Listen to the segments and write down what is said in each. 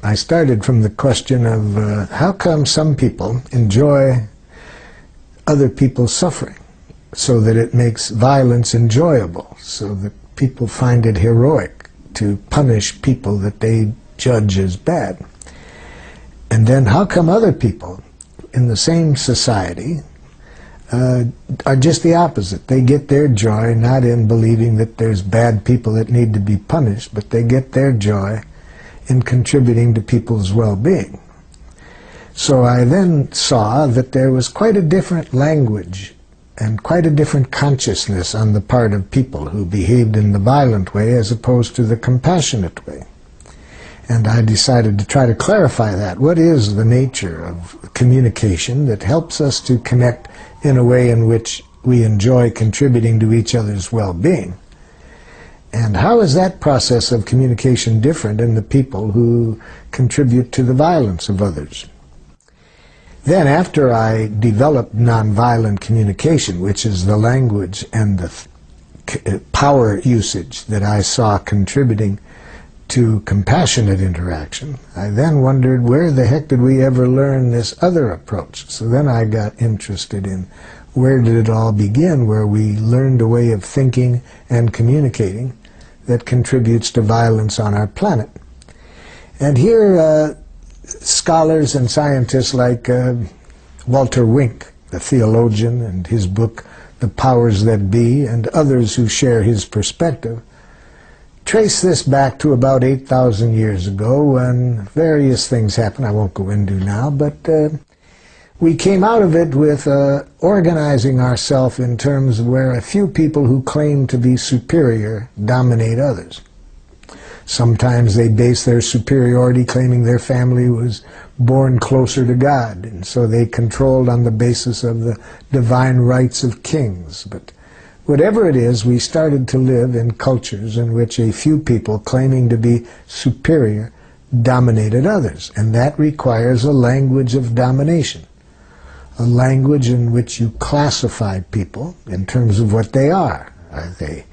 I started from the question of how come some people enjoy other people's suffering so that it makes violence enjoyable, so that people find it heroic to punish people that they judge as bad. And then how come other people in the same society are just the opposite? They get their joy not in believing that there's bad people that need to be punished, but they get their joy in contributing to people's well-being. So I then saw that there was quite a different language and quite a different consciousness on the part of people who behaved in the violent way as opposed to the compassionate way. And I decided to try to clarify that. What is the nature of communication that helps us to connect in a way in which we enjoy contributing to each other's well-being? And how is that process of communication different in the people who contribute to the violence of others? Then, after I developed nonviolent communication, which is the language and the power usage that I saw contributing to compassionate interaction, I then wondered, where the heck did we ever learn this other approach? So then I got interested in where did it all begin, where we learned a way of thinking and communicating that contributes to violence on our planet. And here scholars and scientists like Walter Wink, the theologian, and his book The Powers That Be, and others who share his perspective, trace this back to about 8,000 years ago when various things happened I won't go into now, but we came out of it with organizing ourselves in terms of where a few people who claim to be superior dominate others. Sometimes they base their superiority claiming their family was born closer to God, and so they controlled on the basis of the divine rights of kings. But whatever it is, we started to live in cultures in which a few people claiming to be superior dominated others, and that requires a language of domination, a language in which you classify people in terms of what they are. Are they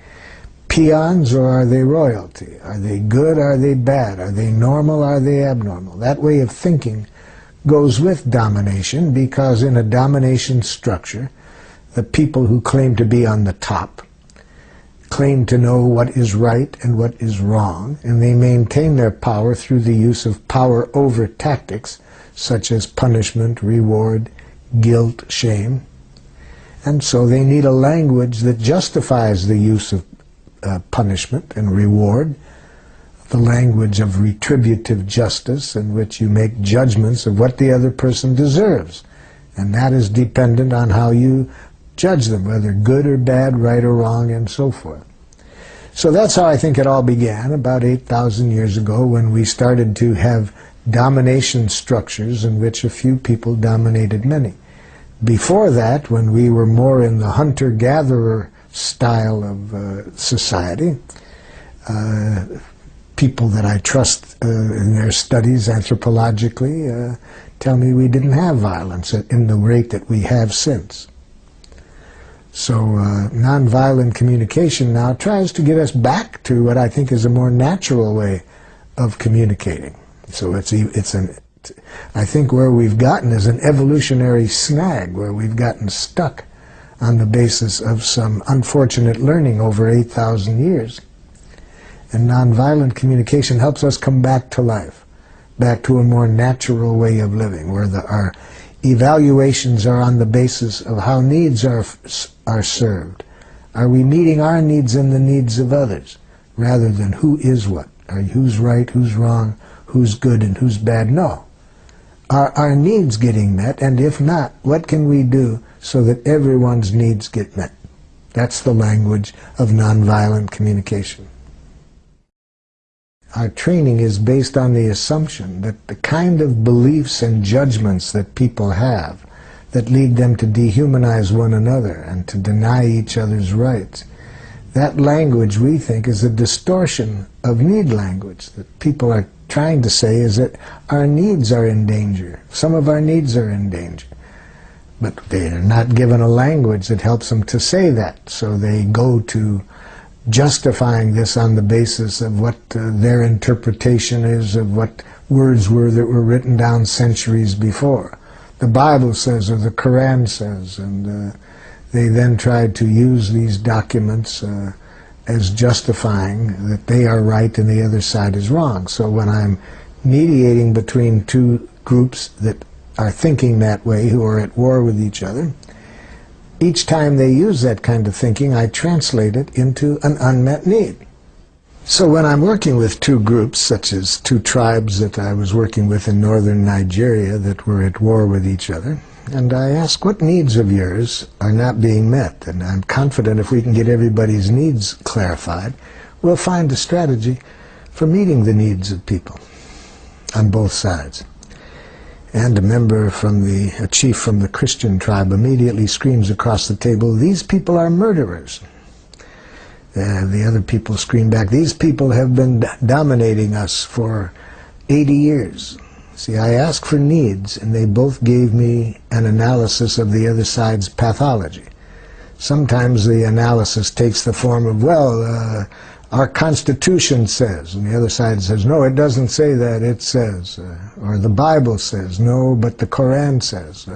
peons or are they royalty? Are they good? Are they bad? Are they normal? Are they abnormal? That way of thinking goes with domination, because in a domination structure, the people who claim to be on the top claim to know what is right and what is wrong, and they maintain their power through the use of power over tactics such as punishment, reward, guilt, shame. And so they need a language that justifies the use of punishment and reward, the language of retributive justice in which you make judgments of what the other person deserves. And that is dependent on how you judge them, whether good or bad, right or wrong, and so forth. So that's how I think it all began, about 8,000 years ago, when we started to have domination structures in which a few people dominated many. Before that, when we were more in the hunter-gatherer style of society, people that I trust in their studies anthropologically tell me we didn't have violence in the rate that we have since. So nonviolent communication now tries to get us back to what I think is a more natural way of communicating. So I think where we've gotten is an evolutionary snag, where we've gotten stuck on the basis of some unfortunate learning over 8,000 years. And nonviolent communication helps us come back to life, back to a more natural way of living, where our evaluations are on the basis of how needs are served. Are we meeting our needs and the needs of others, rather than who is what? Who's right, who's wrong, who's good and who's bad? No. Are our needs getting met? And if not, what can we do so that everyone's needs get met? That's the language of nonviolent communication. Our training is based on the assumption that the kind of beliefs and judgments that people have that lead them to dehumanize one another and to deny each other's rights, that language, we think, is a distortion of need language. That people are trying to say is that our needs are in danger. Some of our needs are in danger. But they are not given a language that helps them to say that. So they go to justifying this on the basis of what their interpretation is of what words were that were written down centuries before. The Bible says, or the Quran says, and they then tried to use these documents as justifying that they are right and the other side is wrong. So when I'm mediating between two groups that are thinking that way, who are at war with each other, each time they use that kind of thinking, I translate it into an unmet need. So when I'm working with two groups, such as two tribes that I was working with in northern Nigeria that were at war with each other, and I ask, what needs of yours are not being met? And I'm confident if we can get everybody's needs clarified, we'll find a strategy for meeting the needs of people on both sides. And a chief from the Christian tribe immediately screams across the table, "These people are murderers." The other people scream back, "These people have been dominating us for 80 years. See, I asked for needs, and they both gave me an analysis of the other side's pathology. Sometimes the analysis takes the form of, well, our Constitution says, and the other side says, no, it doesn't say that, it says, or the Bible says, no, but the Quran says.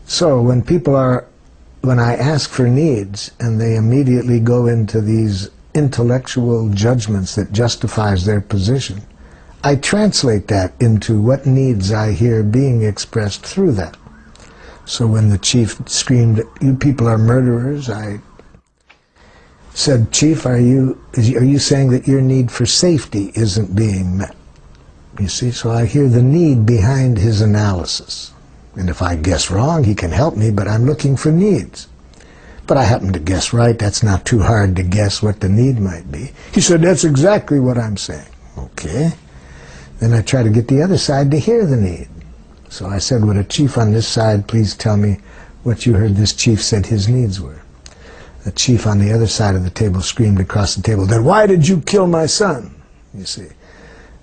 So when I ask for needs, and they immediately go into these intellectual judgments that justifies their position, I translate that into what needs I hear being expressed through that. So when the chief screamed, "You people are murderers," I said, "Chief, are you saying that your need for safety isn't being met?" You see, so I hear the need behind his analysis. And if I guess wrong, he can help me, but I'm looking for needs. But I happen to guess right. That's not too hard to guess what the need might be. He said, "That's exactly what I'm saying." Okay. Then I try to get the other side to hear the need. So I said, "Would a chief on this side please tell me what you heard this chief said his needs were?" The chief on the other side of the table screamed across the table, "Then why did you kill my son?" You see,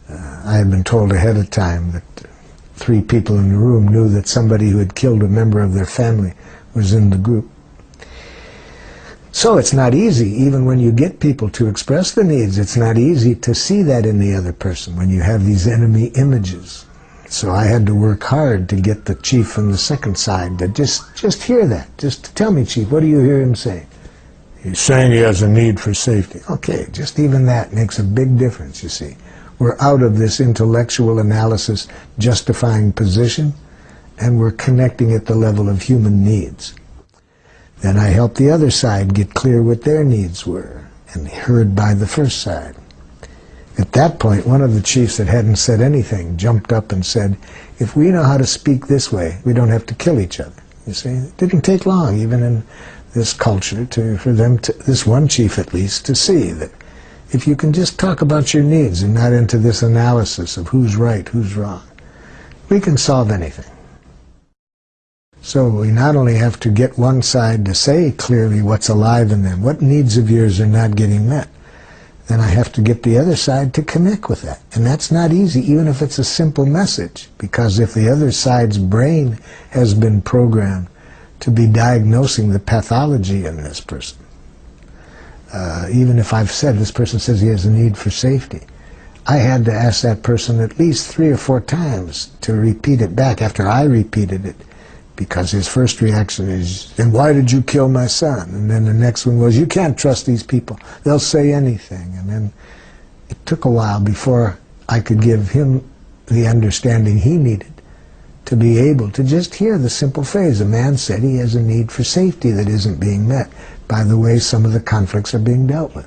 I had been told ahead of time that 3 people in the room knew that somebody who had killed a member of their family was in the group. So it's not easy, even when you get people to express the needs, it's not easy to see that in the other person when you have these enemy images. So I had to work hard to get the chief from the second side to just hear that. Just tell me, Chief, what do you hear him saying? He's saying he has a need for safety. Okay, just even that makes a big difference, you see. We're out of this intellectual analysis justifying position, and we're connecting at the level of human needs. Then I helped the other side get clear what their needs were, and heard by the first side. At that point, one of the chiefs that hadn't said anything jumped up and said, "If we know how to speak this way, we don't have to kill each other." You see, it didn't take long, even in this culture, for them to, this one chief at least, to see that if you can just talk about your needs and not into this analysis of who's right, who's wrong, we can solve anything. So we not only have to get one side to say clearly what's alive in them, what needs of yours are not getting met, then I have to get the other side to connect with that. And that's not easy, even if it's a simple message, because if the other side's brain has been programmed to be diagnosing the pathology in this person, even if I've said this person says he has a need for safety, I had to ask that person at least 3 or 4 times to repeat it back after I repeated it, because his first reaction is, "Then why did you kill my son?" And then the next one was, "You can't trust these people. They'll say anything." And then it took a while before I could give him the understanding he needed to be able to just hear the simple phrase, a man said he has a need for safety that isn't being met by the way some of the conflicts are being dealt with.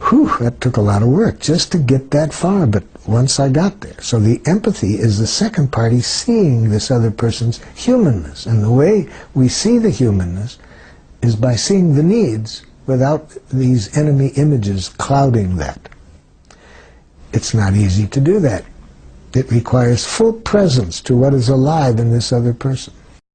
Whew, that took a lot of work just to get that far, but once I got there. So the empathy is the second party seeing this other person's humanness. And the way we see the humanness is by seeing the needs without these enemy images clouding that. It's not easy to do that. It requires full presence to what is alive in this other person.